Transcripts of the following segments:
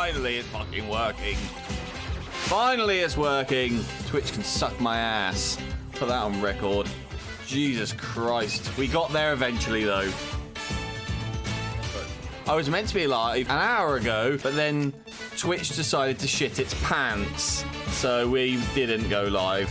finally it's fucking working. Finally it's working. Twitch can suck my ass. Put that on record. Jesus Christ. We got there eventually, though. I was meant to be live an hour ago, but then Twitch decided to shit its pants. So we didn't go live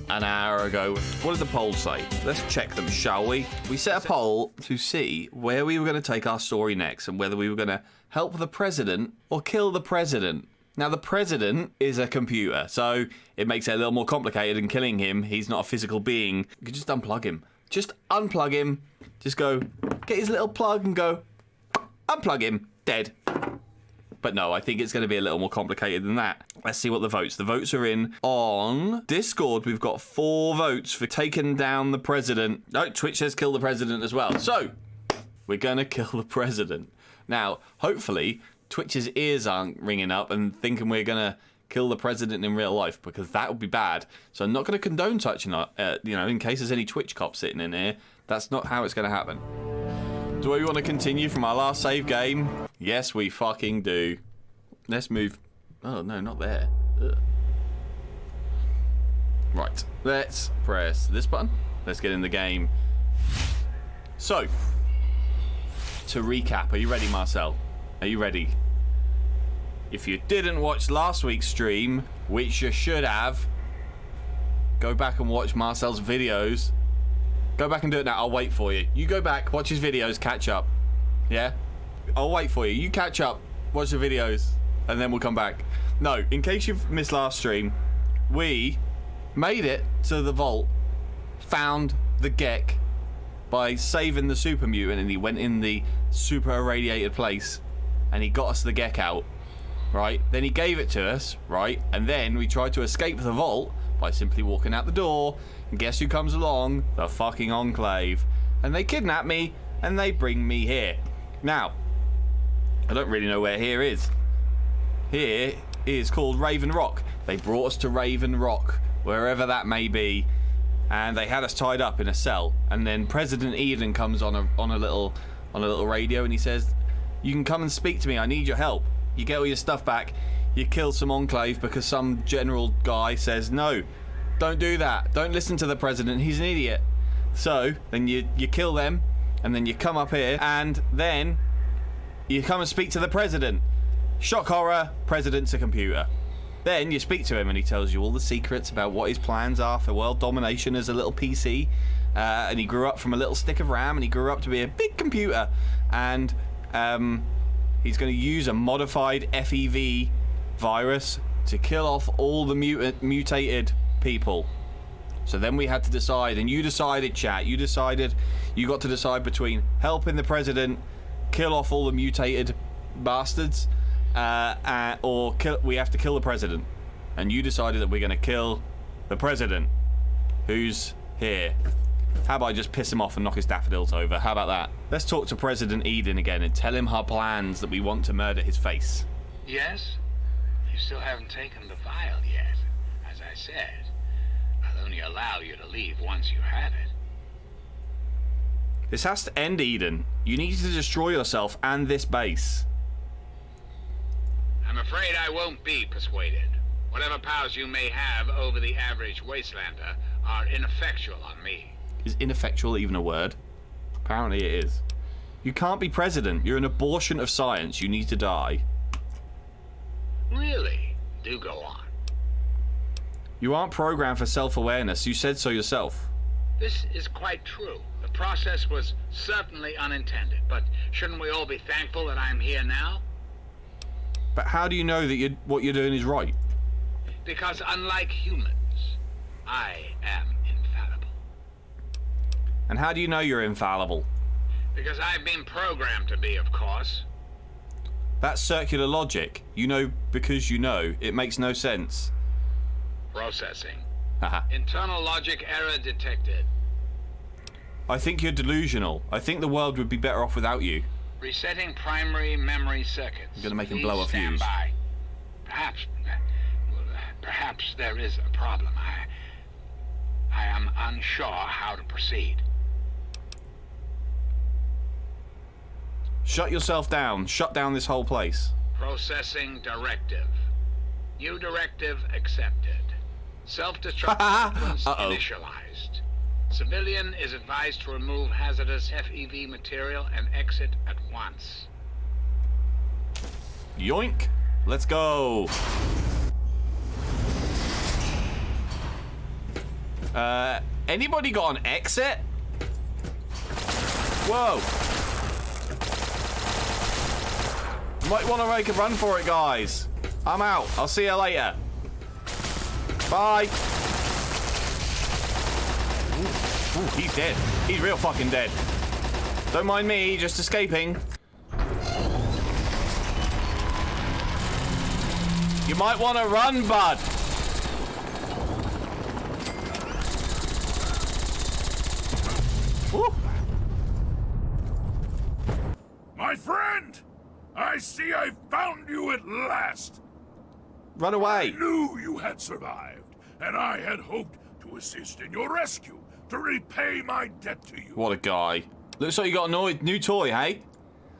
an hour ago. What did the poll say? Let's check them, shall we? We set a poll to see where we were going to take our story next and whether we were going to help the president or kill the president. Now, the president is a computer, so it makes it a little more complicated than killing him. He's not a physical being. You can just unplug him. Just unplug him. Just go, get his little plug and go, unplug him. Dead. But no, I think it's going to be a little more complicated than that. Let's see what the votes. The votes are in on Discord. We've got 4 votes for taking down the president. No, Twitch says kill the president as well. So, we're going to kill the president. Now, hopefully, Twitch's ears aren't ringing up and thinking we're going to kill the president in real life, because that would be bad. So I'm not going to condone touching, in case there's any Twitch cops sitting in here. That's not how it's going to happen. Do we want to continue from our last save game? Yes, we fucking do. Let's move. Oh, no, not there. Ugh. Right. Let's press this button. Let's get in the game. So, to recap, are you ready, Marcel? Are you ready? If you didn't watch last week's stream, which you should have, go back and watch Marcel's videos. Go back and do it now. I'll wait for you. You go back, watch his videos, catch up. Yeah? I'll wait for you. You catch up, watch the videos, and then we'll come back. No, in case you've missed last stream, we made it to the vault, found the Gek by saving the super mutant, and he went in the super irradiated place, and he got us the Gek out, right? Then he gave it to us, right? And then we tried to escape the vault by simply walking out the door. And guess who comes along? The fucking Enclave. And they kidnap me, and they bring me here. Now, I don't really know where here is. Here is called Raven Rock. They brought us to Raven Rock, wherever that may be, and they had us tied up in a cell. And then President Eden comes on a little radio, and he says, "You can come and speak to me. I need your help." You get all your stuff back. You kill some Enclave because some general guy says, "No, don't do that. Don't listen to the president. He's an idiot." So then you kill them, and then you come up here, and then you come and speak to the president. Shock horror, president's a computer. Then you speak to him, and he tells you all the secrets about what his plans are for world domination as a little PC. And he grew up from a little stick of RAM, and he grew up to be a big computer. And he's going to use a modified FEV virus to kill off all the mutated people. So then we had to decide, and you decided, chat, you got to decide between helping the president kill off all the mutated bastards, or we have to kill the president. And you decided that we're going to kill the president, who's here. How about I just piss him off and knock his daffodils over? How about that? Let's talk to President Eden again and tell him our plans, that we want to murder his face. Yes? You still haven't taken the vial yet. As I said, I'll only allow you to leave once you have it. This has to end, Eden. You need to destroy yourself and this base. I'm afraid I won't be persuaded. Whatever powers you may have over the average wastelander are ineffectual on me. Is ineffectual even a word? Apparently it is. You can't be president. You're an abortion of science. You need to die. Really? Do go on. You aren't programmed for self-awareness. You said so yourself. This is quite true. The process was certainly unintended, but shouldn't we all be thankful that I'm here now? But how do you know that what you're doing is right? Because unlike humans, I am infallible. And how do you know you're infallible? Because I've been programmed to be, of course. That's circular logic. You know because you know. It makes no sense. Processing. Haha. Internal logic error detected. I think you're delusional. I think the world would be better off without you. Resetting primary memory circuits. I'm gonna make him blow a Please fuse. stand by. Perhaps there is a problem. I am unsure how to proceed. Shut yourself down. Shut down this whole place. Processing directive. New directive accepted. Self-destruct sequence initialized. Civilian is advised to remove hazardous FEV material and exit at once. Yoink. Let's go. Anybody got an exit? Whoa. Might want to make a run for it, guys. I'm out. I'll see you later. Bye. Ooh, he's dead. He's real fucking dead. Don't mind me, just escaping. You might want to run, bud. Woo. My friend! I see I found you at last! Run away. I knew you had survived, and I had hoped to assist in your rescue, to repay my debt to you. What a guy. Looks like you got a new toy, hey?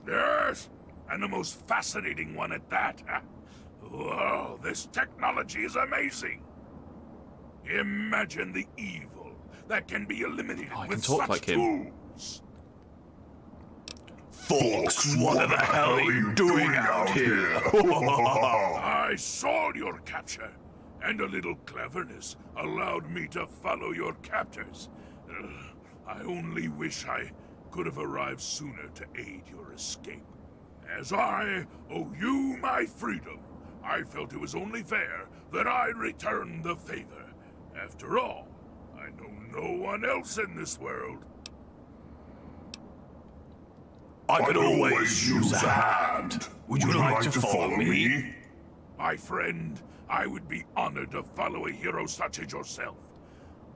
Yes, and the most fascinating one at that. Whoa, this technology is amazing. Imagine the evil that can be eliminated with such tools. Fox, what the hell are you doing out here? I saw your capture, and a little cleverness allowed me to follow your captors. I only wish I could have arrived sooner to aid your escape. As I owe you my freedom, I felt it was only fair that I return the favor. After all, I know no one else in this world. I could always use a hand. Would you like to follow me? My friend, I would be honored to follow a hero such as yourself.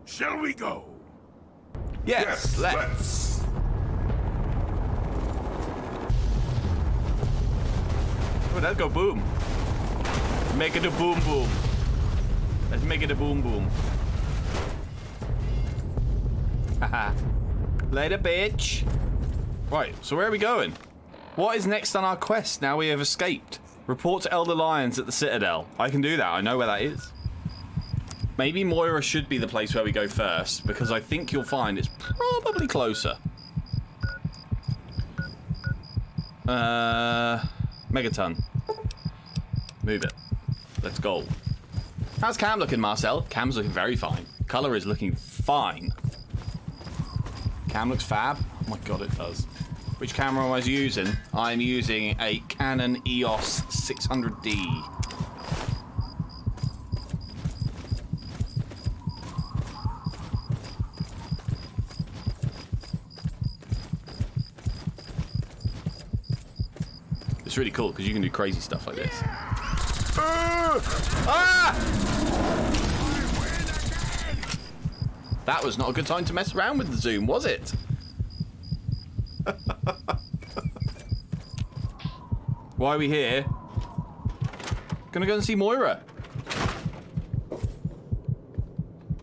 Shall we go? Yes, let's. Oh, let's go boom. Make it a boom boom. Let's make it a boom boom. Haha. Later, bitch. Right, so where are we going? What is next on our quest now we have escaped? Report to Elder Lions at the Citadel. I can do that. I know where that is. Maybe Moira should be the place where we go first, because I think you'll find it's probably closer. Megaton. Move it. Let's go. How's Cam looking, Marcel? Cam's looking very fine. Color is looking fine. Cam looks fab. Oh my god, it does. Which camera am I using? I'm using a Canon EOS 600D. It's really cool because you can do crazy stuff like this. That was not a good time to mess around with the zoom, was it? Why are we here? Gonna go and see Moira.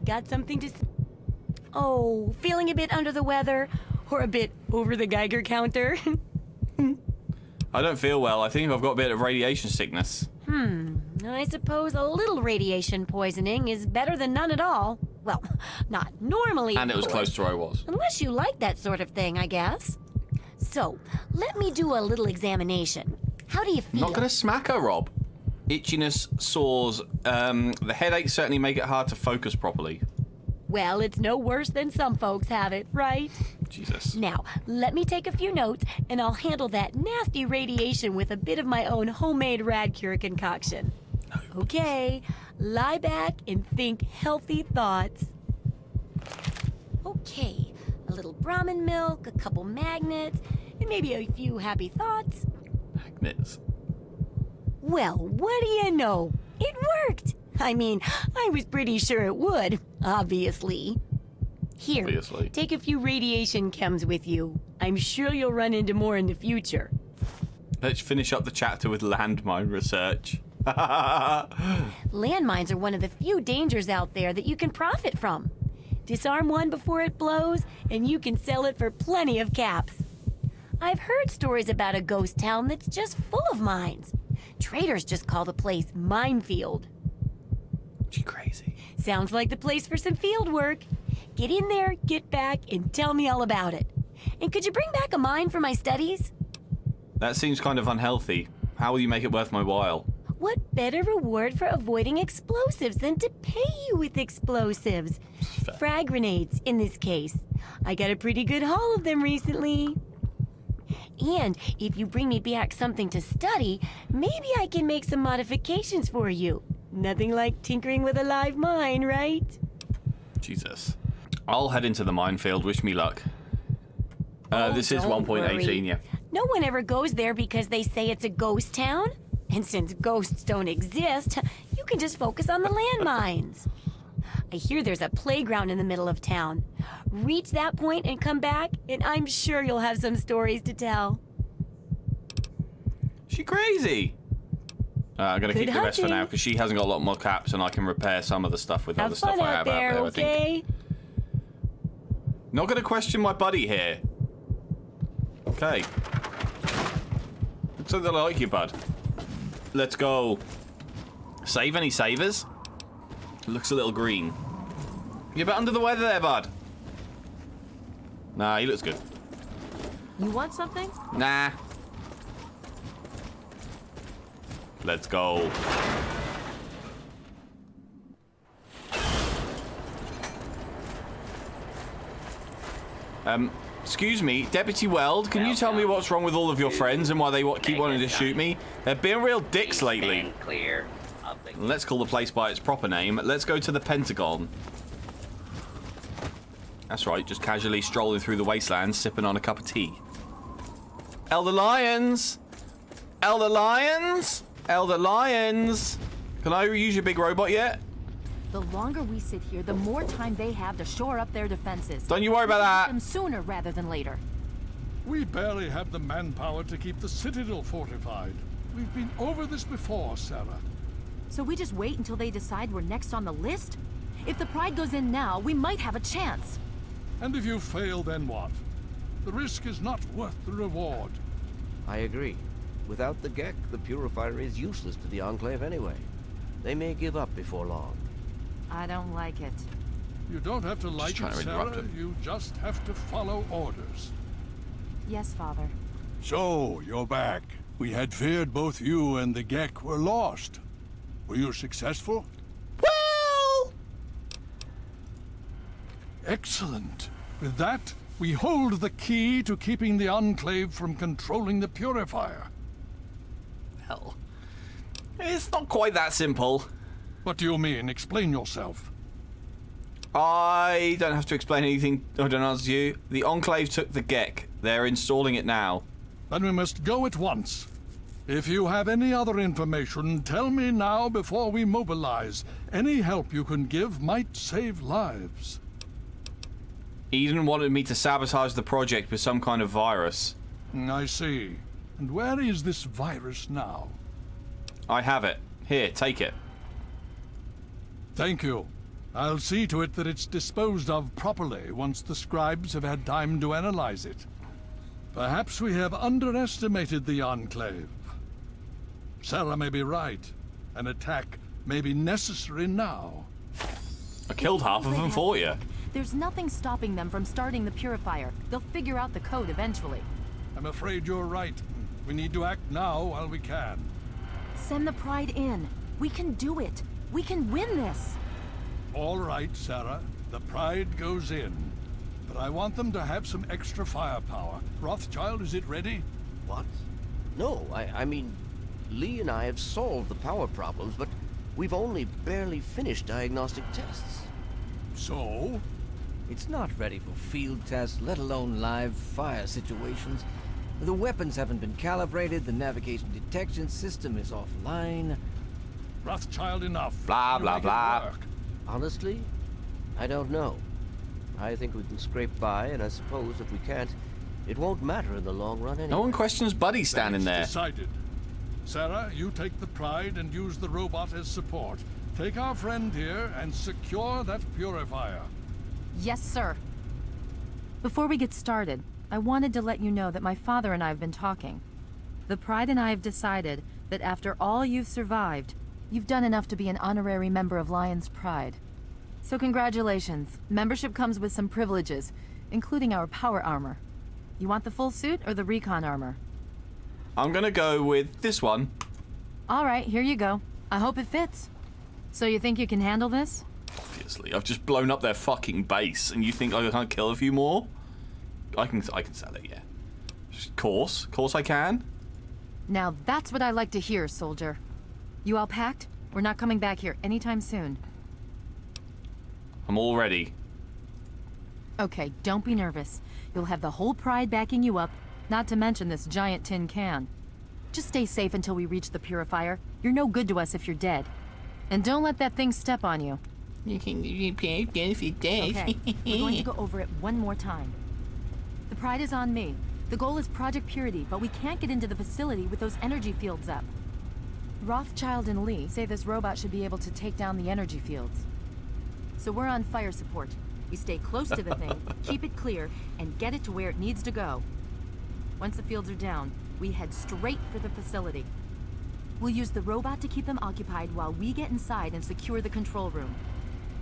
Got something to... Oh, feeling a bit under the weather? Or a bit over the Geiger counter? I don't feel well. I think I've got a bit of radiation sickness. I suppose a little radiation poisoning is better than none at all. Well, not normally, And it was close to where I was. Unless you like that sort of thing, I guess. So, let me do a little examination. How do you feel? Not gonna smack her, Rob. Itchiness, sores, the headaches certainly make it hard to focus properly. Well, it's no worse than some folks have it, right? Jesus. Now, let me take a few notes, and I'll handle that nasty radiation with a bit of my own homemade rad cure concoction. No. Okay, lie back and think healthy thoughts. Okay, a little Brahmin milk, a couple magnets, and maybe a few happy thoughts. Magnets. Well, what do you know? It worked! I mean, I was pretty sure it would, obviously. Here, Obviously. take a few radiation chems with you. I'm sure you'll run into more in the future. Let's finish up the chapter with landmine research. Landmines are one of the few dangers out there that you can profit from. Disarm one before it blows, and you can sell it for plenty of caps. I've heard stories about a ghost town that's just full of mines. Traders just call the place Minefield. She crazy. Sounds like the place for some field work. Get in there, get back, and tell me all about it. And could you bring back a mine for my studies? That seems kind of unhealthy. How will you make it worth my while? What better reward for avoiding explosives than to pay you with explosives? Frag grenades, in this case. I got a pretty good haul of them recently. And if you bring me back something to study, maybe I can make some modifications for you. Nothing like tinkering with a live mine, right? Jesus. I'll head into the minefield. Wish me luck. This is don't 1.18, worry. yeah. No one ever goes there because they say it's a ghost town. And since ghosts don't exist, you can just focus on the landmines. I hear there's a playground in the middle of town. Reach that point and come back, and I'm sure you'll have some stories to tell. She crazy. I'm going to keep the rest for now because she hasn't got a lot more caps and I can repair some of the stuff with other stuff I have out there, I think. Not going to question my buddy here. Okay. Looks like they like you, bud. Let's go. Save any savers? Looks a little green. You're a bit under the weather there, bud. Nah, he looks good. You want something? Nah. Let's go. Excuse me, Deputy Weld, can you tell me what's wrong with all of your friends and why they keep wanting to shoot me? They've been real dicks lately. Let's call the place by its proper name. Let's go to the Pentagon. That's right, just casually strolling through the wasteland, sipping on a cup of tea. Elder Lions! Elder Lions! Elder Lions! Can I use your big robot yet? The longer we sit here, the more time they have to shore up their defenses. Don't you worry about that. Them sooner rather than later. We barely have the manpower to keep the Citadel fortified. We've been over this before, Sarah. So we just wait until they decide we're next on the list? If the Pride goes in now, we might have a chance. And if you fail, then what? The risk is not worth the reward. I agree. Without the Gek, the Purifier is useless to the Enclave anyway. They may give up before long. I don't like it. You don't have to like trying it, to interrupt Sarah. him. You just have to follow orders. Yes, Father. So, you're back. We had feared both you and the Gek were lost. Were you successful? Well... Excellent. With that, we hold the key to keeping the Enclave from controlling the Purifier. Hell. It's not quite that simple. What do you mean? Explain yourself. I don't have to explain anything. I don't answer you. The Enclave took the Gek. They're installing it now. Then we must go at once. If you have any other information, tell me now before we mobilize. Any help you can give might save lives. Eden wanted me to sabotage the project with some kind of virus. I see. And where is this virus now? I have it. Here, take it. Thank you. I'll see to it that it's disposed of properly once the scribes have had time to analyze it. Perhaps we have underestimated the Enclave. Sarah may be right. An attack may be necessary now. I killed half of them for you. There's nothing stopping them from starting the Purifier. They'll figure out the code eventually. I'm afraid you're right. We need to act now while we can. Send the Pride in. We can do it. We can win this. All right, Sarah. The Pride goes in. But I want them to have some extra firepower. Rothschild, is it ready? What? No, I mean, Lee and I have solved the power problems, but we've only barely finished diagnostic tests. So? It's not ready for field tests, let alone live fire situations. The weapons haven't been calibrated, the navigation detection system is offline. Rothschild, enough. Blah, You blah, make it blah. work. Honestly, I don't know. I think we can scrape by, and I suppose if we can't, it won't matter in the long run anyway. No one questions Buddy standing Then there. it's decided. Sarah, you take the Pride and use the robot as support. Take our friend here and secure that Purifier. Yes, sir. Before we get started, I wanted to let you know that my father and I have been talking. The Pride and I have decided that after all you've survived, you've done enough to be an honorary member of Lion's Pride. So congratulations. Membership comes with some privileges, including our power armor. You want the full suit or the recon armor? I'm gonna go with this one. All right, here you go. I hope it fits. So you think you can handle this? Obviously, I've just blown up their fucking base, and you think I can't kill a few more? I can sell it, yeah. Of course I can. Now that's what I like to hear, soldier. You all packed? We're not coming back here anytime soon. I'm all ready. Okay, don't be nervous. You'll have the whole Pride backing you up, not to mention this giant tin can. Just stay safe until we reach the purifier. You're no good to us if you're dead. And don't let that thing step on you. Okay, we're going to go over it one more time. The Pride is on me. The goal is Project Purity, but we can't get into the facility with those energy fields up. Rothschild and Lee say this robot should be able to take down the energy fields. So we're on fire support. We stay close to the thing, keep it clear, and get it to where it needs to go. Once the fields are down, we head straight for the facility. We'll use the robot to keep them occupied while we get inside and secure the control room.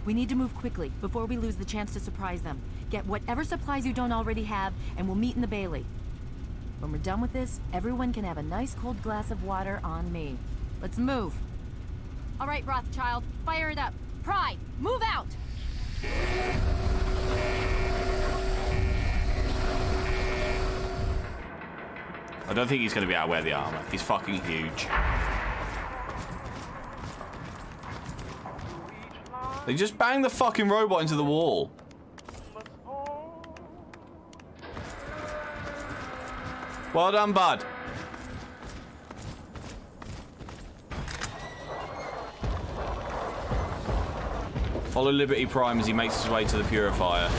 We need to move quickly before we lose the chance to surprise them. Get whatever supplies you don't already have, and we'll meet in the Bailey. When we're done with this, everyone can have a nice cold glass of water on me. Let's move. All right, Rothschild, fire it up. Pride, move out! I don't think he's going to be able to wear the armor. He's fucking huge. They just banged the fucking robot into the wall. Well done, bud. Follow Liberty Prime as he makes his way to the purifier.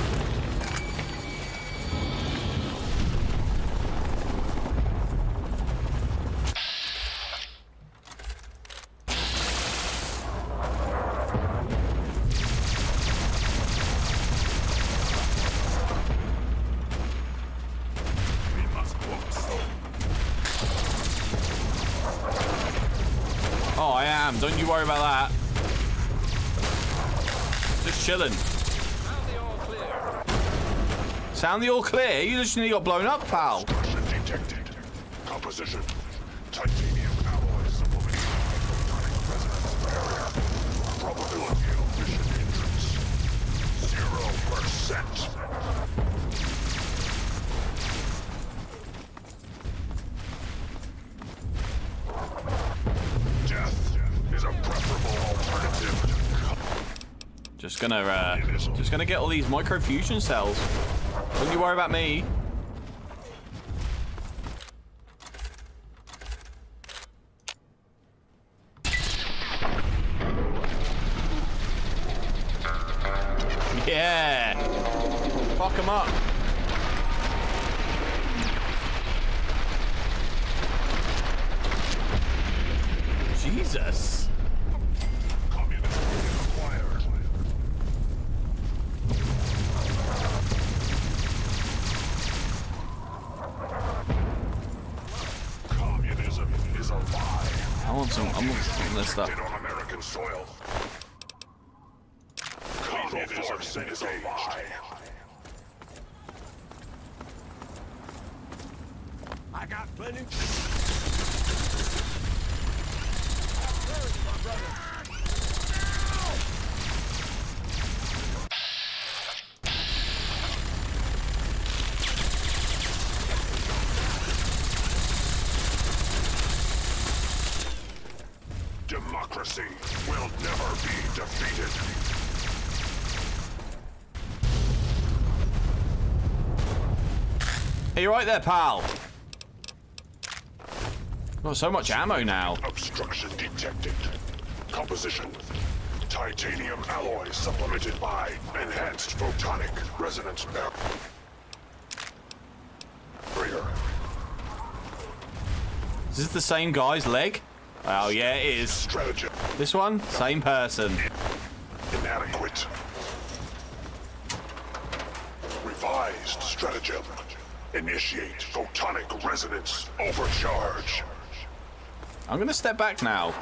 Oh, I am. Don't you worry about that. Just chilling. Sound the all clear? You just nearly got blown up, pal. Detected. Composition. Titanium alloy supplemented by resonance barrier. Probability of mission hindrance. 0%. Death is a preferable alternative. Just gonna get all these microfusion cells. Don't you worry about me. Yeah. Fuck him up. Jesus. Communism acquired. Communism is a lie. I want some of this stuff. On American soil. Communism is a lie. I got plenty. Democracy will never be defeated. Hey, you right there, pal? Got so much ammo now. Obstruction detected. Composition. Titanium alloy supplemented by enhanced photonic resonance barrier. Is this the same guy's leg? Oh, yeah, it is. Stratagem. This one? Same person. Inadequate. Revised stratagem. Initiate photonic resonance overcharge. I'm going to step back now.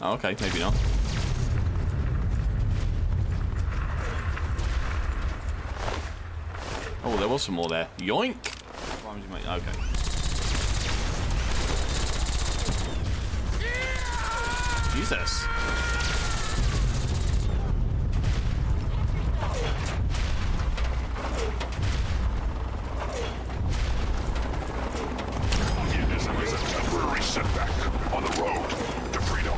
Oh, okay, maybe not. Oh, there was some more there. Yoink! Okay. Jesus. Unionism is a temporary setback on the road to freedom.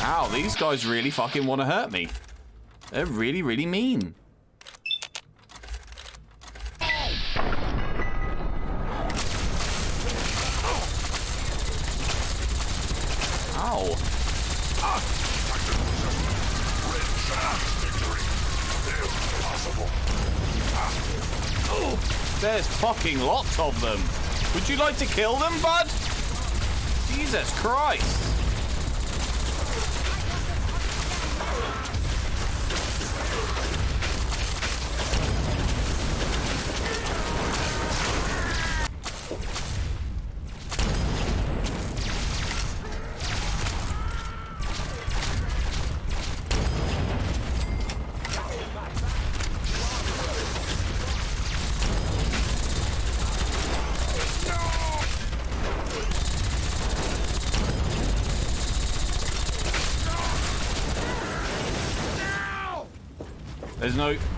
Ow, these guys really fucking want to hurt me. They're really, really mean. Ow. There's fucking lots of them. Would you like to kill them, bud? Jesus Christ.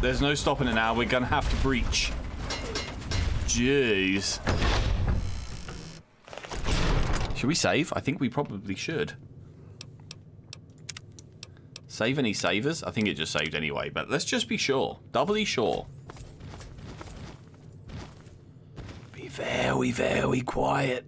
There's no stopping it now. We're gonna have to breach. Jeez. Should we save? I think we probably should. Save any savers? I think it just saved anyway, but let's just be sure. Doubly sure. Be very, very quiet.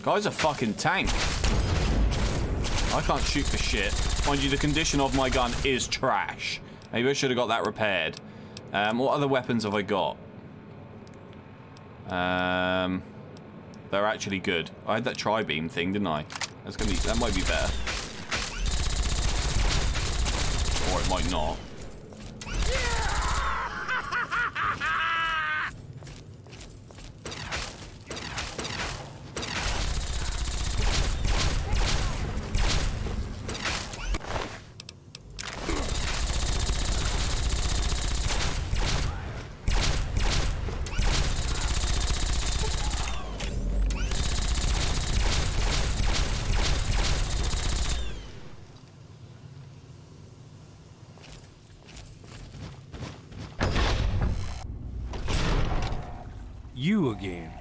Guy's a fucking tank. I can't shoot for shit. Mind you, the condition of my gun is trash. Maybe I should have got that repaired. What other weapons have I got? They're actually good. I had that tri-beam thing, didn't I? That might be better. Or it might not. You again.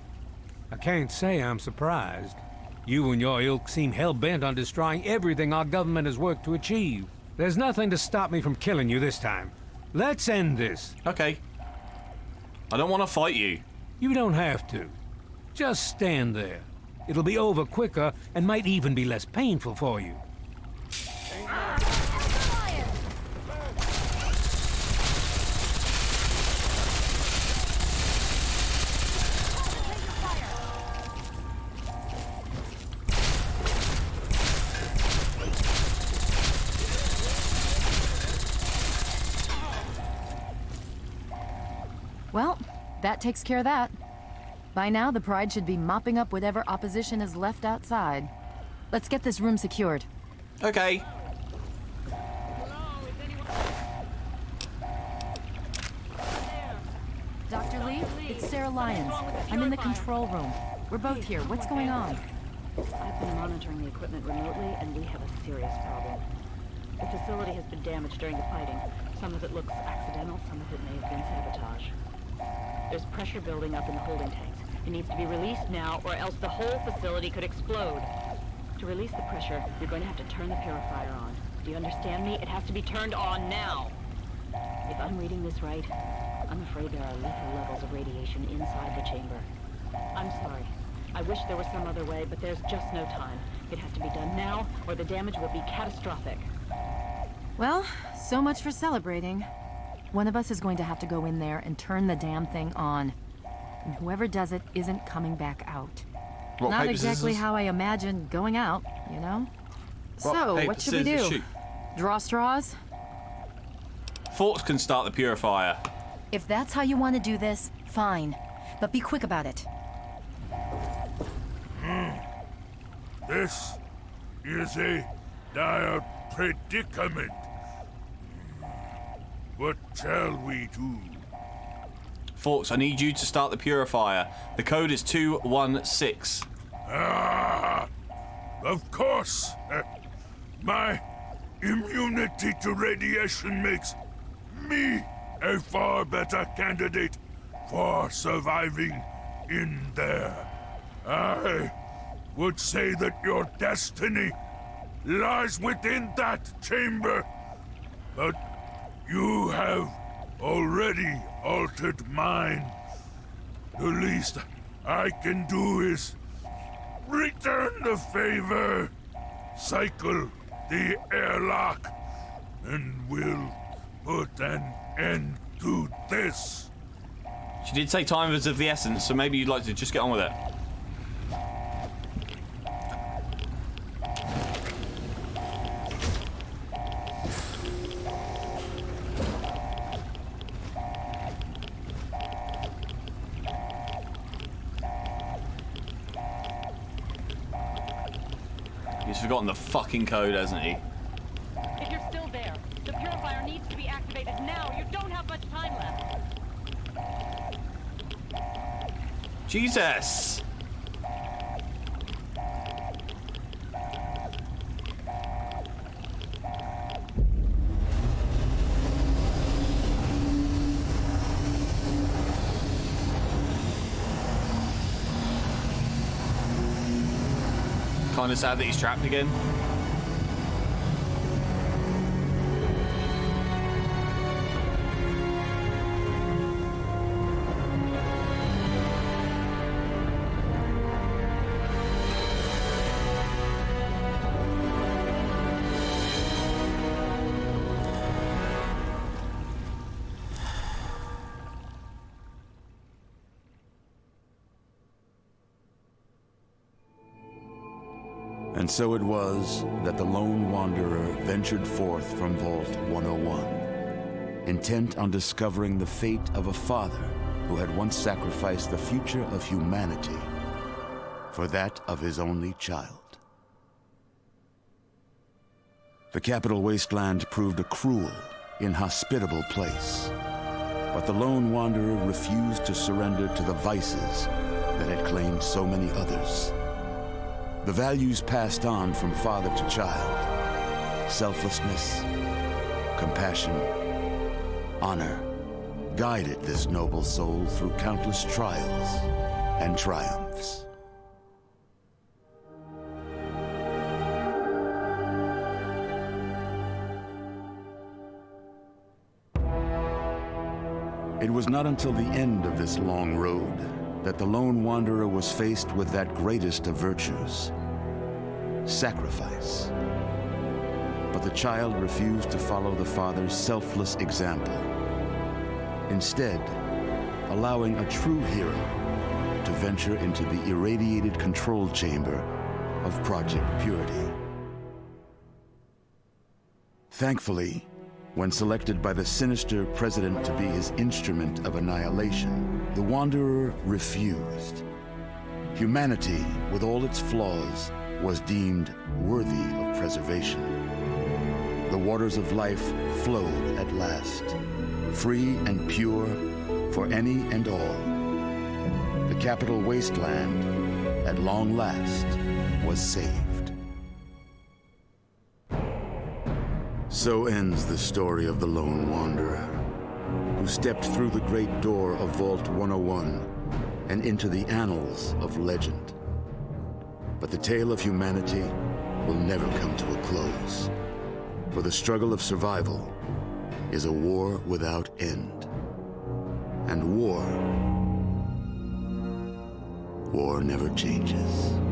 I can't say I'm surprised. You and your ilk seem hell-bent on destroying everything our government has worked to achieve. There's nothing to stop me from killing you this time. Let's end this. Okay. I don't want to fight you. You don't have to. Just stand there. It'll be over quicker and might even be less painful for you. Well, that takes care of that. By now, the Pride should be mopping up whatever opposition is left outside. Let's get this room secured. Okay. Lyons. I'm in the control room. We're both here. What's going on? I've been monitoring the equipment remotely, and we have a serious problem. The facility has been damaged during the fighting. Some of it looks accidental, some of it may have been sabotage. There's pressure building up in the holding tanks. It needs to be released now, or else the whole facility could explode. To release the pressure, you're going to have to turn the purifier on. Do you understand me? It has to be turned on now. If I'm reading this right, I'm afraid there are lethal levels of radiation inside the chamber. I'm sorry. I wish there was some other way, but there's just no time. It has to be done now, or the damage will be catastrophic. Well, so much for celebrating. One of us is going to have to go in there and turn the damn thing on. And whoever does it isn't coming back out. Rock, Not paper, exactly scissors? how I imagined going out, you know? Rock, So, paper, what should we scissors, do? shoot. Draw straws? Forts can start the purifier. If that's how you want to do this, fine. But be quick about it. This is a dire predicament. What shall we do? Forts, I need you to start the purifier. The code is 216. Of course. My immunity to radiation makes me a far better candidate for surviving in there. I would say that your destiny lies within that chamber, but you have already altered mine. The least I can do is return the favor, cycle the airlock, and we'll put an end to this. She did say time is of the essence, so maybe you'd like to just get on with it. He's forgotten the fucking code, hasn't he? If you're still there, the purifier needs to be activated now. You don't have much time left. Jesus! Kinda sad that he's trapped again. And so it was that the lone wanderer ventured forth from Vault 101, intent on discovering the fate of a father who had once sacrificed the future of humanity for that of his only child. The capital wasteland proved a cruel, inhospitable place, but the lone wanderer refused to surrender to the vices that had claimed so many others. The values passed on from father to child, selflessness, compassion, honor, guided this noble soul through countless trials and triumphs. It was not until the end of this long road that the lone wanderer was faced with that greatest of virtues, sacrifice. But the child refused to follow the father's selfless example, instead allowing a true hero to venture into the irradiated control chamber of Project Purity. Thankfully, when selected by the sinister president to be his instrument of annihilation, the Wanderer refused. Humanity, with all its flaws, was deemed worthy of preservation. The waters of life flowed at last, free and pure for any and all, the capital wasteland, at long last, was saved. So ends the story of the Lone Wanderer, who stepped through the great door of Vault 101 and into the annals of legend. But the tale of humanity will never come to a close, for the struggle of survival is a war without end. And war never changes.